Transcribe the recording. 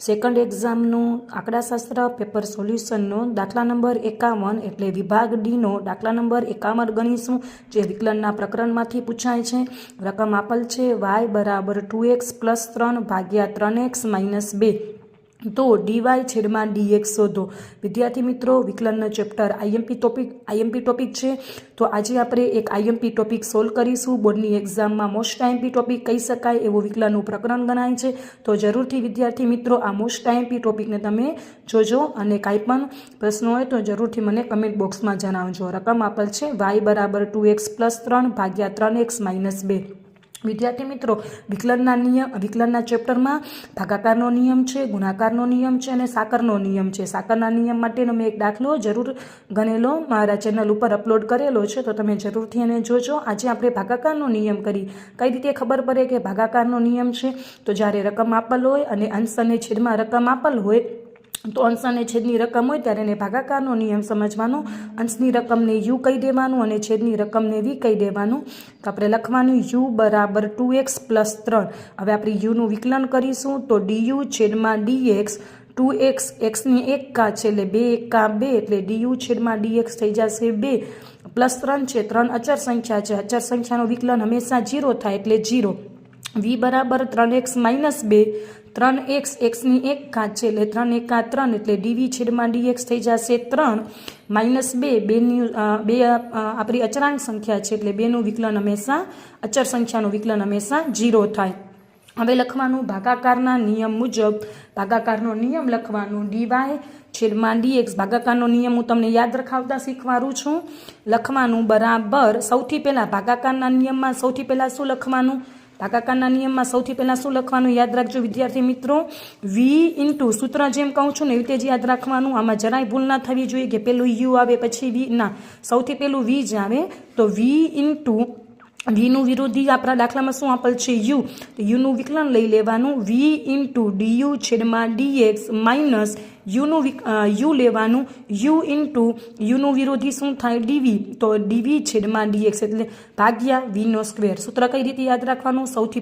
Second એક્ઝામનું આંકડાશાસ્ત્ર paper સોલ્યુશનનો દાખલા number 51 એટલે વિભાગ ડીનો દાખલા નંબર 51 ગણીશું, જે વિકલનના પ્રકરણમાંથી પૂછાય છે. રકમ આપેલ છે y બરાબર 2x + 3 ભાગ્યા 3x - 2, તો dy છેદમાં dx શોધો. વિદ્યાર્થી મિત્રો, વિકલનનો ચેપ્ટર આઈએમપી ટોપિક છે. તો આજે આપણે એક આઈએમપી ટોપિક સોલ્વ કરીશું. બોર્ડની એક્ઝામમાં મોસ્ટ આઈએમપી ટોપિક કહી શકાય એવું વિકલનનું પ્રકરણ ગણાય છે. તો જરૂરથી વિદ્યાર્થી મિત્રો આ મોસ્ટ આઈએમપી ટોપિકને તમે જોજો અને કાંઈ પણ પ્રશ્નો હોય તો જરૂરથી મને કમેન્ટ બોક્સમાં જણાવજો. રકમ આપેલ છે y બરાબર 2x + 3 ભાગ્યા 3x - 2. વિદ્યાર્થી મિત્રો, વિકલનના ચેપ્ટરમાં ભાગાકારનો નિયમ છે, ગુણાકારનો નિયમ છે અને સાકરનો નિયમ છે. સાકરના નિયમ માટેનો મેં એક દાખલો જરૂર ગણેલો મારા ચેનલ ઉપર અપલોડ કરેલો છે, તો તમે જરૂરથી એને જોજો. આજે આપણે ભાગાકારનો નિયમ કરી. કઈ રીતે ખબર પડે કે ભાગાકારનો નિયમ છે? તો જ્યારે રકમ આપેલ હોય અને અંશ અને છેદમાં રકમ આપેલ હોય, તો અંશ અને છેદની રકમ હોય ત્યારે એને ભાગાકારનો નિયમ સમજવાનો. અંશની રકમને u કહી દેવાનું અને છેદની રકમને v કહી દેવાનું. તો આપણે લખવાનું u બરાબર 2x + 3. હવે આપણે યુનું વિકલન કરીશું, તો du છેદમાં dx, 2x xની 1 ઘાત છે એટલે 2 × 2 એટલે du છેદમાં dx થઈ જશે 2 + 3 છે. 3 અચળ સંખ્યા છે. અચળ સંખ્યાનું વિકલન હંમેશા 0 થાય એટલે 0. v બરાબર 3x - 2, 3x xની 1 ઘાત છે એટલે 3 × 3 એટલે dv છેદમાં dx થઈ જશે 3 - 2. 2 આપણી અચળાંક સંખ્યા છે એટલે 2નું વિકલન હંમેશા અચળ સંખ્યાનું વિકલન હંમેશા 0 થાય. હવે લખવાનું ભાગાકારના નિયમ મુજબ. ભાગાકારનો નિયમ લખવાનું dy છેદમાં dx. ભાગાકારનો નિયમ હું તમને યાદ રખાવતા શીખવાડું છું. લખવાનું બરાબર, સૌથી પહેલાં ભાગાકારના નિયમમાં સૌથી પહેલાં શું લખવાનું? ભાગાકારના નિયમમાં સૌથી પહેલાં શું લખવાનું યાદ રાખજો વિદ્યાર્થી મિત્રો? v * સૂત્ર જેમ કહું છું ને એવી રીતે જ યાદ રાખવાનું. આમાં જરાય ભૂલ ના થવી જોઈએ કે પેલું u આવે પછી v. ના, સૌથી પહેલું v જ આવે. તો vનું વિરોધી આપણા દાખલામાં શું આપેલ છે? u. તો uનું વિકલન લઈ લેવાનું. v * du છેદમાં dx માઇનસ u લેવાનું. uનું વિરોધી શું થાય? dv. તો dv છેદમાં dx એટલે ભાગ્યા v². સૂત્ર કઈ રીતે યાદ રાખવાનું? સૌથી